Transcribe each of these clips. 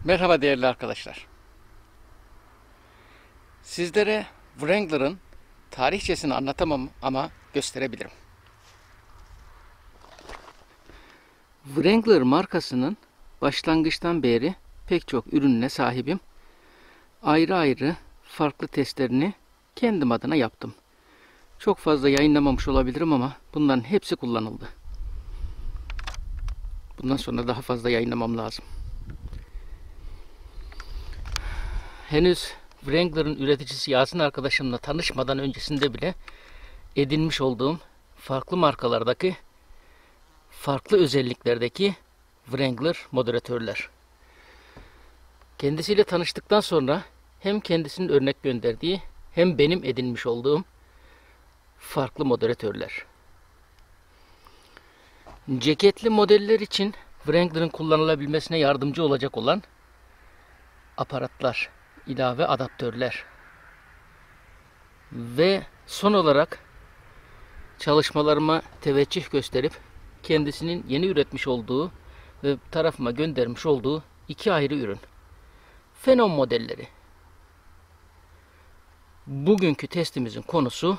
Merhaba değerli arkadaşlar. Sizlere Wrangler'ın tarihçesini anlatamam ama gösterebilirim. Wrangler markasının başlangıçtan beri pek çok ürününe sahibim. Ayrı ayrı farklı testlerini kendim adına yaptım. Çok fazla yayınlamamış olabilirim ama bunların hepsi kullanıldı. Bundan sonra daha fazla yayınlamam lazım. Henüz Wrangler'ın üreticisi Yasin arkadaşımla tanışmadan öncesinde bile edinmiş olduğum farklı markalardaki, farklı özelliklerdeki Wrangler moderatörler. Kendisiyle tanıştıktan sonra hem kendisinin örnek gönderdiği hem benim edinmiş olduğum farklı moderatörler. Ceketli modeller için Wrangler'ın kullanılabilmesine yardımcı olacak olan aparatlar, ilave adaptörler ve son olarak çalışmalarıma teveccüh gösterip kendisinin yeni üretmiş olduğu ve tarafıma göndermiş olduğu iki ayrı ürün. Phenom modelleri. Bugünkü testimizin konusu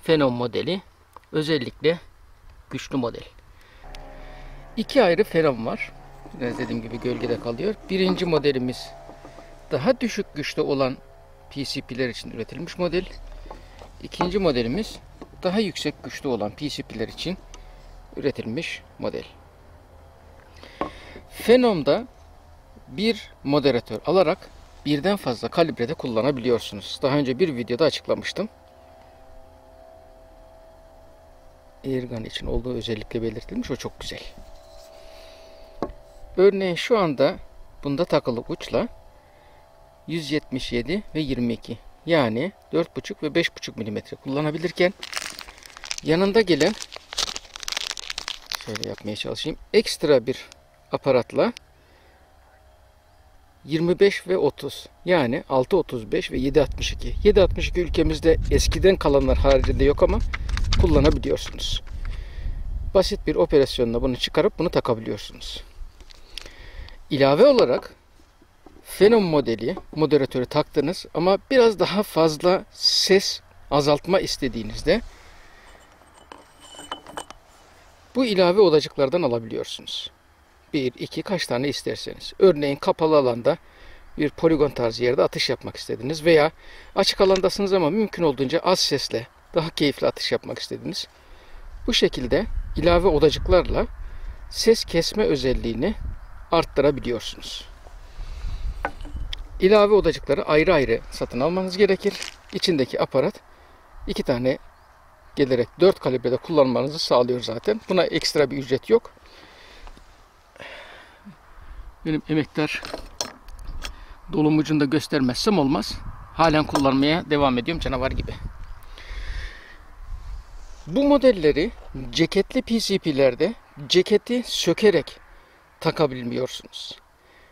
Phenom modeli, özellikle güçlü model. İki ayrı Phenom var. Biraz dediğim gibi gölgede kalıyor. Birinci modelimiz daha düşük güçte olan PCP'ler için üretilmiş model. İkinci modelimiz daha yüksek güçte olan PCP'ler için üretilmiş model. Phenom'da bir moderatör alarak birden fazla kalibrede kullanabiliyorsunuz. Daha önce bir videoda açıklamıştım. Airgun için olduğu özellikle belirtilmiş. O çok güzel. Örneğin şu anda bunda takılı uçla 177 ve 22 yani 4,5 ve 5,5 mm kullanabilirken yanında gelen, şöyle yapmaya çalışayım, ekstra bir aparatla 25 ve 30 yani 6,35 ve 7,62. 7,62 ülkemizde eskiden kalanlar haricinde yok ama kullanabiliyorsunuz. Basit bir operasyonla bunu çıkarıp bunu takabiliyorsunuz. İlave olarak Phenom modeli moderatörü taktınız ama biraz daha fazla ses azaltma istediğinizde bu ilave odacıklardan alabiliyorsunuz. 1, 2 kaç tane isterseniz. Örneğin kapalı alanda bir poligon tarzı yerde atış yapmak istediniz veya açık alandasınız ama mümkün olduğunca az sesle daha keyifli atış yapmak istediniz. Bu şekilde ilave odacıklarla ses kesme özelliğini arttırabiliyorsunuz. İlave odacıkları ayrı ayrı satın almanız gerekir. İçindeki aparat 2 tane gelerek 4 kalibrede kullanmanızı sağlıyor zaten. Buna ekstra bir ücret yok. Benim emektar dolum ucunda göstermezsem olmaz. Halen kullanmaya devam ediyorum canavar gibi. Bu modelleri ceketli PCP'lerde ceketi sökerek takabilmiyorsunuz.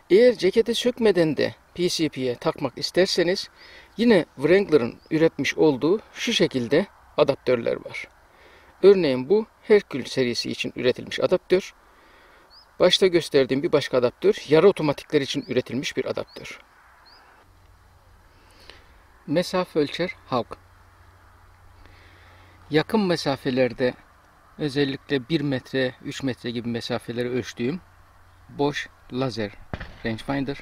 Eğer ceketi sökmeden de PCP'ye takmak isterseniz yine Wrangler'ın üretmiş olduğu şu şekilde adaptörler var. Örneğin bu Herkül serisi için üretilmiş adaptör. Başta gösterdiğim bir başka adaptör yarı otomatikler için üretilmiş bir adaptör. Mesafe ölçer Hawk. Yakın mesafelerde özellikle 1 metre, 3 metre gibi mesafeleri ölçtüğüm Bosch lazer rangefinder.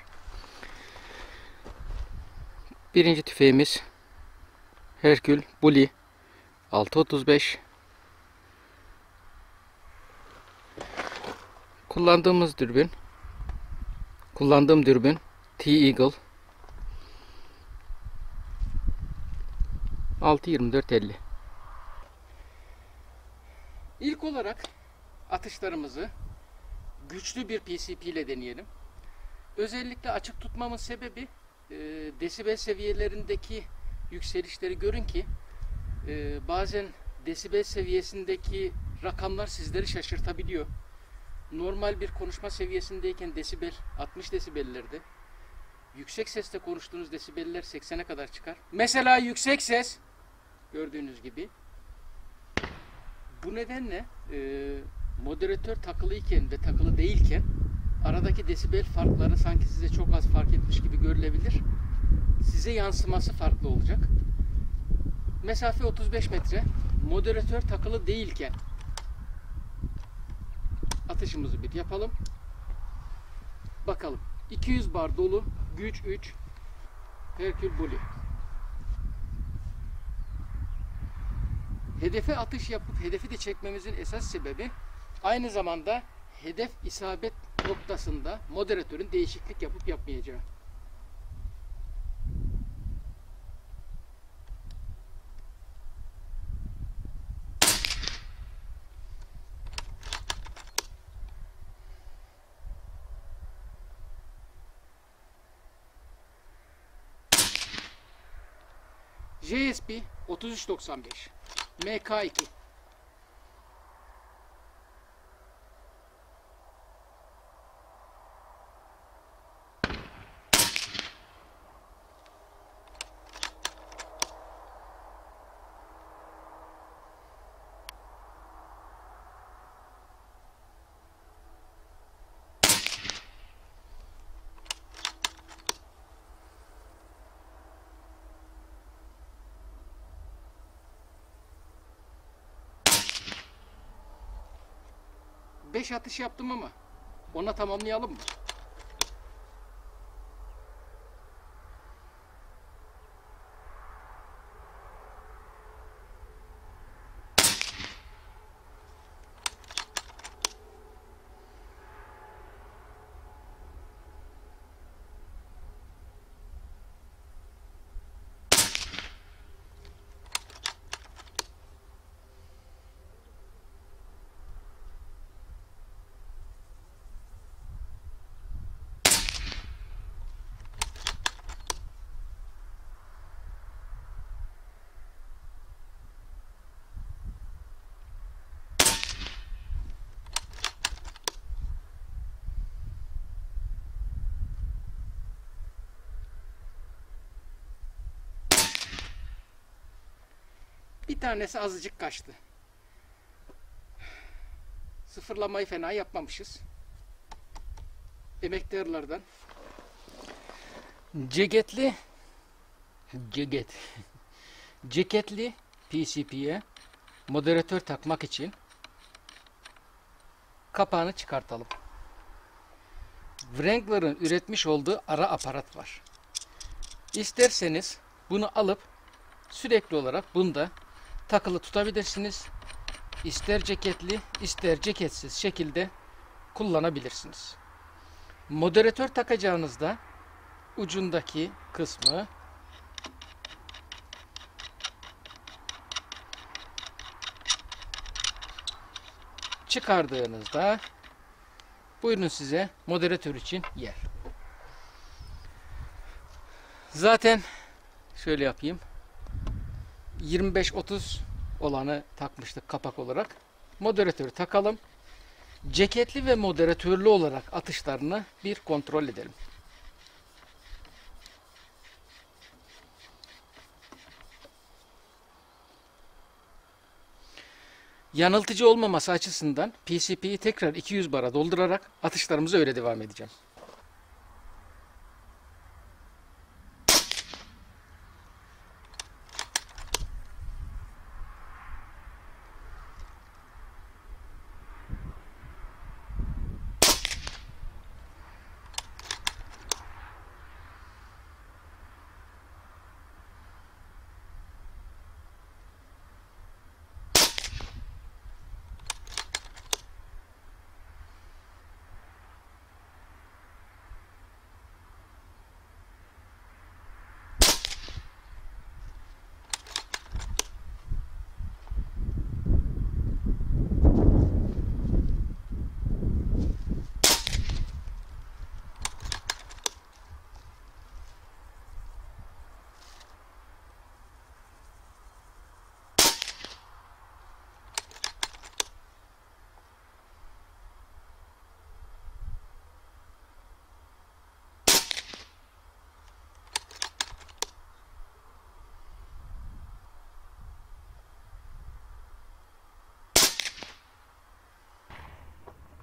Birinci tüfeğimiz Herkül Bully 6.35. Kullandığım dürbün T-Eagle 6.24-50. İlk olarak atışlarımızı güçlü bir PCP ile deneyelim. Özellikle açık tutmamın sebebi desibel seviyelerindeki yükselişleri görün ki bazen desibel seviyesindeki rakamlar sizleri şaşırtabiliyor. Normal bir konuşma seviyesindeyken desibel 60 desibellerde, yüksek sesle konuştuğunuz desibeller 80'e kadar çıkar. Mesela yüksek ses gördüğünüz gibi. Bu nedenle moderatör takılıyken ve takılı değilken aradaki desibel farkları sanki size çok az fark etmiş gibi görülebilir. Size yansıması farklı olacak. Mesafe 35 metre. Moderatör takılı değilken atışımızı bir yapalım. Bakalım. 200 bar dolu. Güç 3. Herkül Bully. Hedefe atış yapıp hedefi de çekmemizin esas sebebi aynı zamanda hedef isabet noktasında moderatörün değişiklik yapıp yapmayacağı. JSP 3395 MK2. Beş atış yaptım ama ona tamamlayalım mı? Bir tanesi azıcık kaçtı. Sıfırlamayı fena yapmamışız. Emektarlardan. Ceketli PCP'ye moderatör takmak için kapağını çıkartalım. Wrangler'ın üretmiş olduğu ara aparat var. İsterseniz bunu alıp sürekli olarak bunda takılı tutabilirsiniz. İster ceketli, ister ceketsiz şekilde kullanabilirsiniz. Moderatör takacağınızda ucundaki kısmı çıkardığınızda buyurun size moderatör için yer. Zaten şöyle yapayım. 25-30 olanı takmıştık kapak olarak. Moderatörü takalım. Ceketli ve moderatörlü olarak atışlarını bir kontrol edelim. Yanıltıcı olmaması açısından PCP'yi tekrar 200 bara doldurarak atışlarımıza öyle devam edeceğim.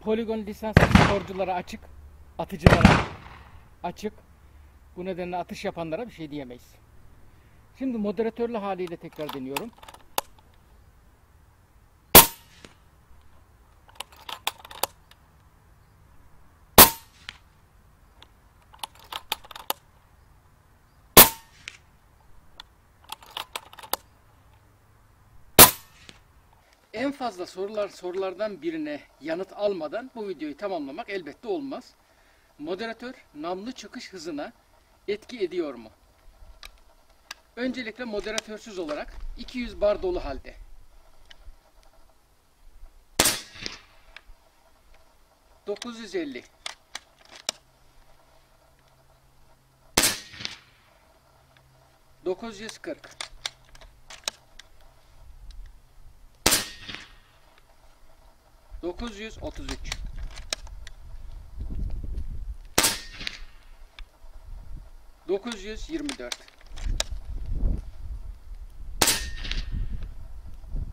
Poligon lisanslı sporculara açık. atıcılara açık. Bu nedenle atış yapanlara bir şey diyemeyiz. Şimdi moderatörlü haliyle tekrar deniyorum. En fazla sorulardan birine yanıt almadan bu videoyu tamamlamak elbette olmaz. Moderatör namlu çıkış hızına etki ediyor mu? Öncelikle moderatörsüz olarak 200 bar dolu halde. ...950... ...940... ...933... ...924...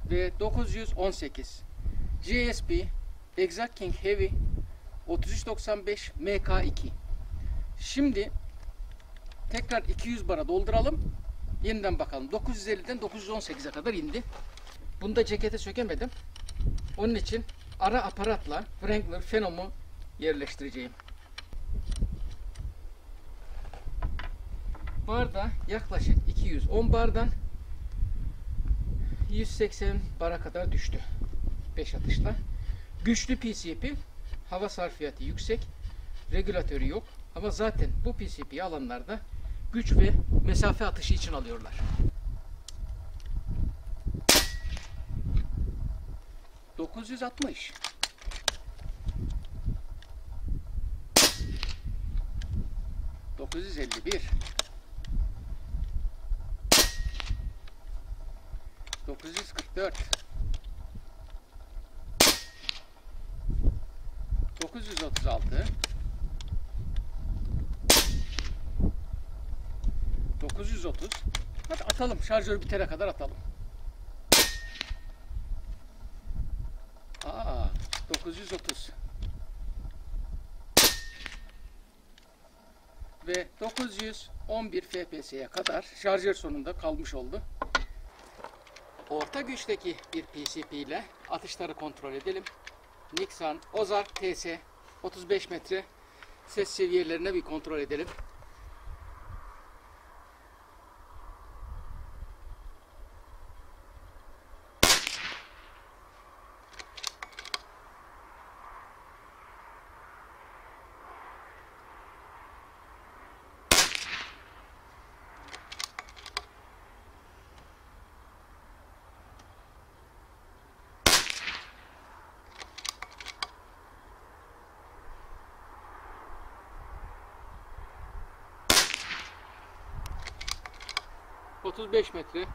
...ve 918... GSP... Exactking Heavy... ...3395 MK2... Şimdi... ...tekrar 200 bara dolduralım... ...yeniden bakalım. 950'den 918'e kadar indi. Bunda cekete sökemedim. Onun için ara aparatla Wrangler Phenom'u yerleştireceğim. Barda yaklaşık 210 bardan 180 bara kadar düştü. 5 atışla. Güçlü PCP, hava sarfiyatı yüksek, regülatörü yok. Ama zaten bu PCP'yi alanlarda güç ve mesafe atışı için alıyorlar. ...960... ...951... ...944... ...936... ...930... ...hadi atalım, şarjör bitene kadar atalım. 930 ve 911 FPS'ye kadar şarjör sonunda kalmış oldu. Orta güçteki bir PCP ile atışları kontrol edelim. Nixon Ozark TS 35 metre ses seviyelerine bir kontrol edelim. ...35 metre...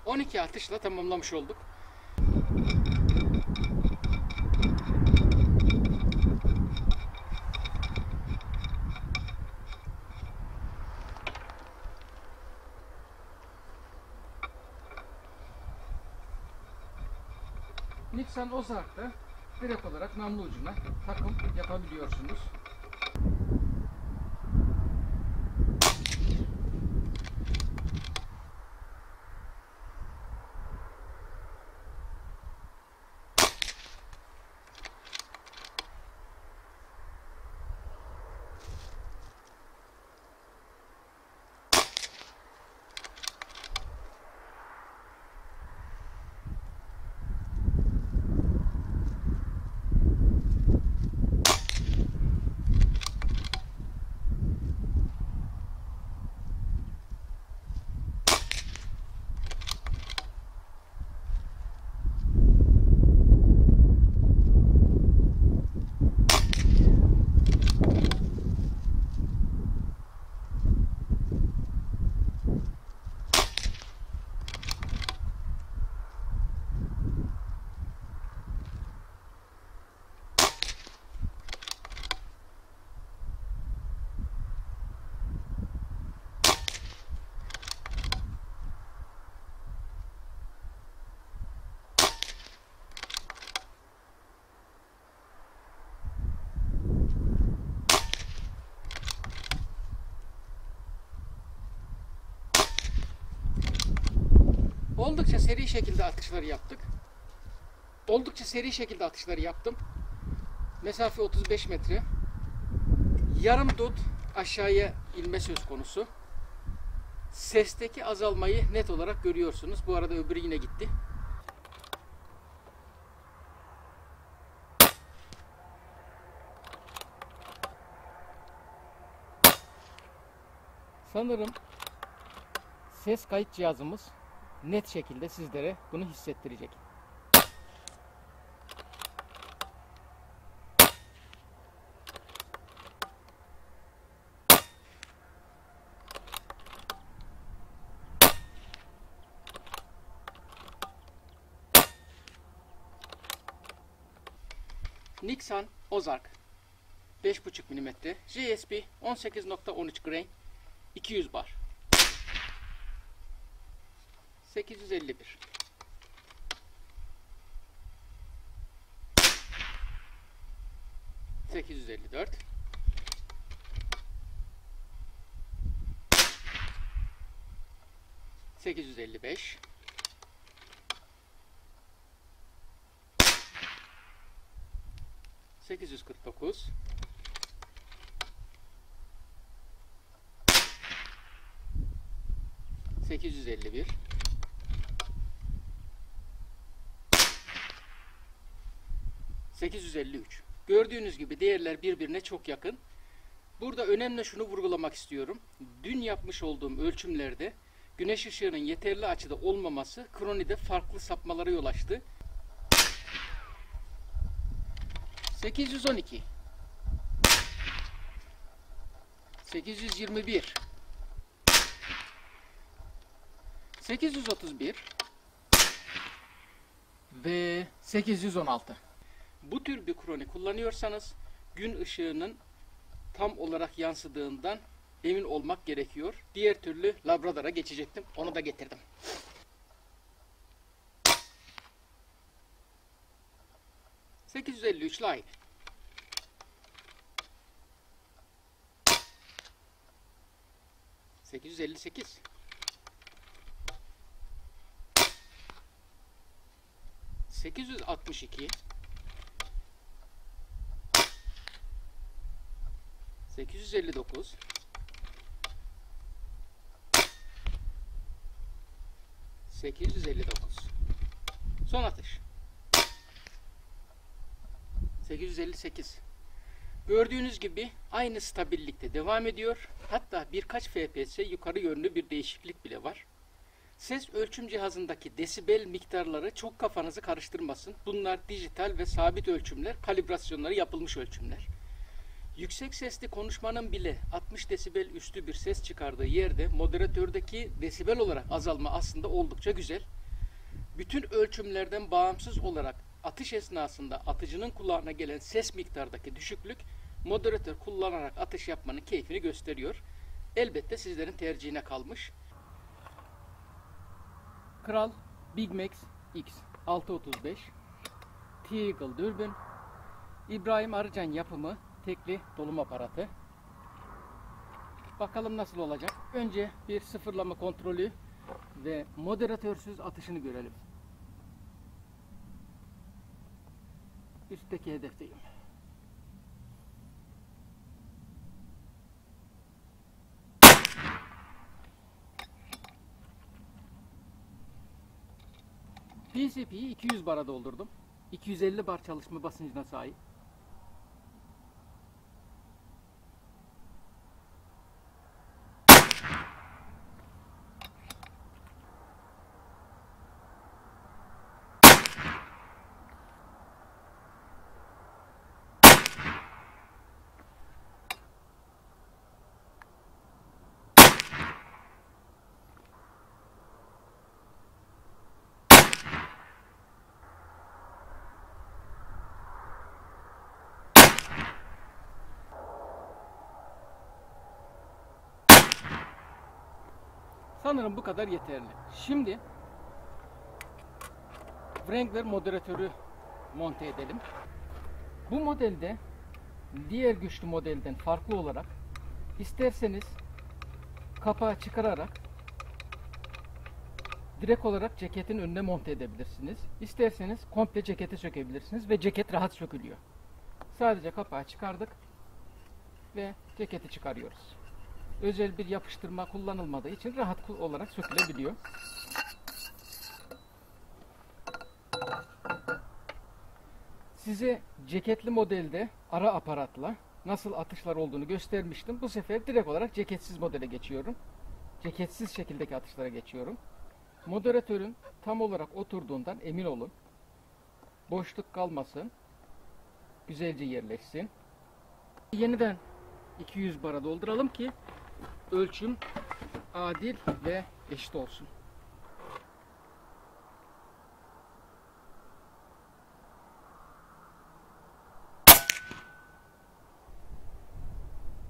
...12 atışla tamamlamış olduk. Nixon Ozark'ta direkt olarak namlu ucuna takım yapabiliyorsunuz. Oldukça seri şekilde atışları yaptık. Oldukça seri şekilde atışları yaptım. Mesafe 35 metre. Yarım dut aşağıya inme söz konusu. Sesteki azalmayı net olarak görüyorsunuz. Bu arada öbürü yine gitti. Sanırım ses kayıt cihazımız net şekilde sizlere bunu hissettirecek. Nixon Ozark 5.5 mm JSP 18.13 grain 200 bar 851 854 855 849 851 853. Gördüğünüz gibi değerler birbirine çok yakın. Burada önemli şunu vurgulamak istiyorum. Dün yapmış olduğum ölçümlerde güneş ışığının yeterli açıda olmaması kronide farklı sapmalara yol açtı. 812 821 831 ve 816. Bu tür bir kroni kullanıyorsanız gün ışığının tam olarak yansıdığından emin olmak gerekiyor. Diğer türlü Labrador'a geçecektim. Onu da getirdim. ...853 line. ...858... ...862... ...859... ...859... ...son atış... ...858... ...gördüğünüz gibi aynı stabillikte devam ediyor. Hatta birkaç FPS yukarı yönlü bir değişiklik bile var. Ses ölçüm cihazındaki desibel miktarları çok kafanızı karıştırmasın. Bunlar dijital ve sabit ölçümler, kalibrasyonları yapılmış ölçümler. Yüksek sesli konuşmanın bile 60 desibel üstü bir ses çıkardığı yerde moderatördeki desibel olarak azalma aslında oldukça güzel. Bütün ölçümlerden bağımsız olarak atış esnasında atıcının kulağına gelen ses miktardaki düşüklük moderatör kullanarak atış yapmanın keyfini gösteriyor. Elbette sizlerin tercihine kalmış. Kral Big Max X 635 T-Eagle dürbün, İbrahim Arıcan yapımı tekli dolum aparatı. Bakalım nasıl olacak. Önce bir sıfırlama kontrolü ve moderatörsüz atışını görelim. Üstteki hedefteyim. PCP'yi 200 bara doldurdum. 250 bar çalışma basıncına sahip. Sanırım bu kadar yeterli. Şimdi Wrangler moderatörü monte edelim. Bu modelde diğer güçlü modelden farklı olarak isterseniz kapağı çıkararak direkt olarak ceketin önüne monte edebilirsiniz. İsterseniz komple ceketi sökebilirsiniz ve ceket rahat sökülüyor. Sadece kapağı çıkardık ve ceketi çıkarıyoruz. Özel bir yapıştırma kullanılmadığı için rahat olarak sökülebiliyor. Size ceketli modelde ara aparatla nasıl atışlar olduğunu göstermiştim. Bu sefer direkt olarak ceketsiz modele geçiyorum. Ceketsiz şekildeki atışlara geçiyorum. Moderatörün tam olarak oturduğundan emin olun. Boşluk kalmasın. Güzelce yerleşsin. Yeniden 200 bara dolduralım ki ölçüm adil ve eşit olsun.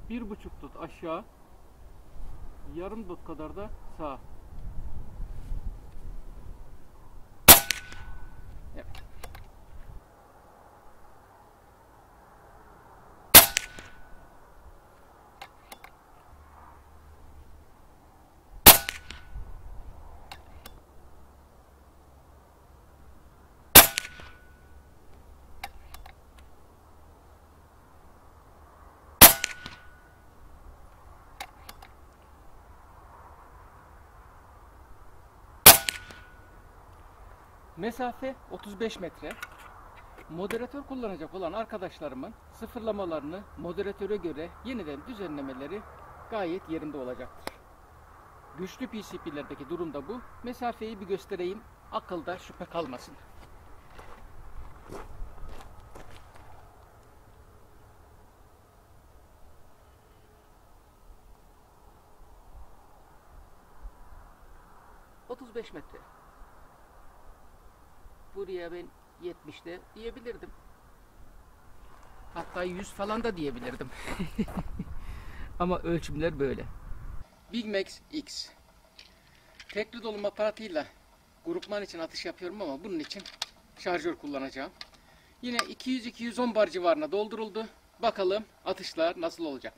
Bir buçuk tut aşağı, yarım tut kadar da sağa. Evet. Mesafe 35 metre. Moderatör kullanacak olan arkadaşlarımın sıfırlamalarını moderatöre göre yeniden düzenlemeleri gayet yerinde olacaktır. Güçlü PCP'lerdeki durum da bu. Mesafeyi bir göstereyim. Akılda şüphe kalmasın. ...35 metre. Buraya ben 70'te diyebilirdim. Hatta 100 falan da diyebilirdim. Ama ölçümler böyle. Big Max X. Tekli dolum aparatıyla grupman için atış yapıyorum ama bunun için şarjör kullanacağım. Yine 200-210 bar civarına dolduruldu. Bakalım atışlar nasıl olacak.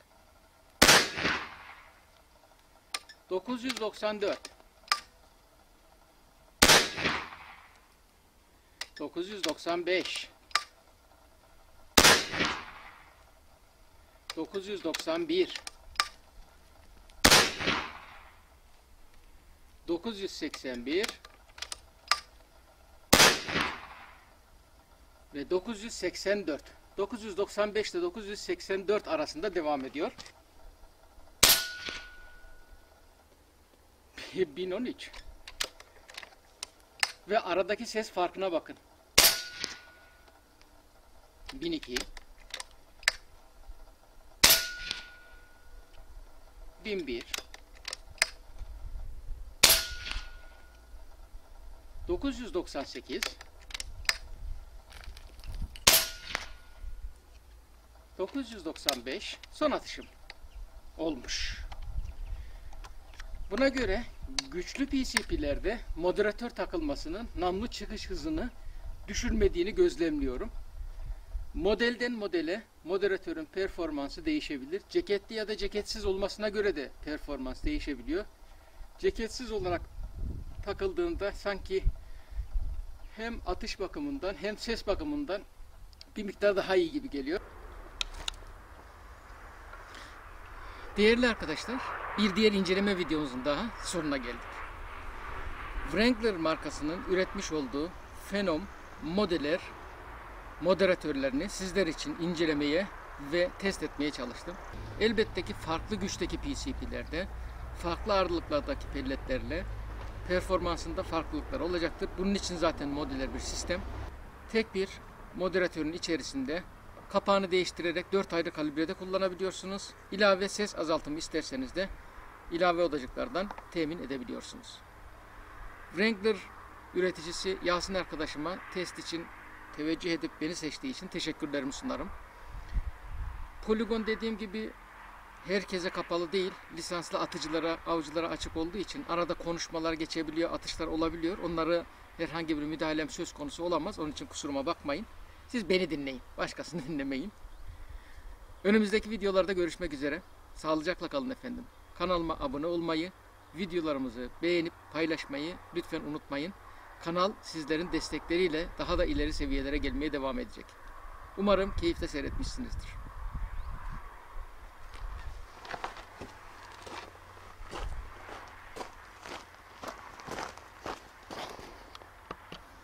994 995 991 981 ve 984. 995 ile 984 arasında devam ediyor. 1013. Ve aradaki ses farkına bakın. 1002 1001 998 995 son atışım olmuş. Buna göre güçlü PCP'lerde moderatör takılmasının namlu çıkış hızını düşürmediğini gözlemliyorum. Modelden modele moderatörün performansı değişebilir. Ceketli ya da ceketsiz olmasına göre de performans değişebiliyor. Ceketsiz olarak takıldığında sanki hem atış bakımından hem ses bakımından bir miktar daha iyi gibi geliyor. Değerli arkadaşlar, bir diğer inceleme videomuzun daha sonuna geldik. Wrangler markasının üretmiş olduğu Phenom modeller moderatörlerini sizler için incelemeye ve test etmeye çalıştım. Elbette ki farklı güçteki PCP'lerde, farklı ağırlıklardaki pelletlerle performansında farklılıklar olacaktır. Bunun için zaten modeller bir sistem. Tek bir moderatörün içerisinde kapağını değiştirerek 4 ayrı kalibrede kullanabiliyorsunuz. İlave ses azaltımı isterseniz de ilave odacıklardan temin edebiliyorsunuz. Wrangler üreticisi Yasin arkadaşıma test için teveccüh edip beni seçtiği için teşekkürlerimi sunarım. Poligon dediğim gibi herkese kapalı değil, lisanslı atıcılara, avcılara açık olduğu için arada konuşmalar geçebiliyor, atışlar olabiliyor. Onları herhangi bir müdahalem söz konusu olamaz. Onun için kusuruma bakmayın. Siz beni dinleyin, başkasını dinlemeyin. Önümüzdeki videolarda görüşmek üzere. Sağlıcakla kalın efendim. Kanalıma abone olmayı, videolarımızı beğenip paylaşmayı lütfen unutmayın. Kanal sizlerin destekleriyle daha da ileri seviyelere gelmeye devam edecek. Umarım keyifle seyretmişsinizdir.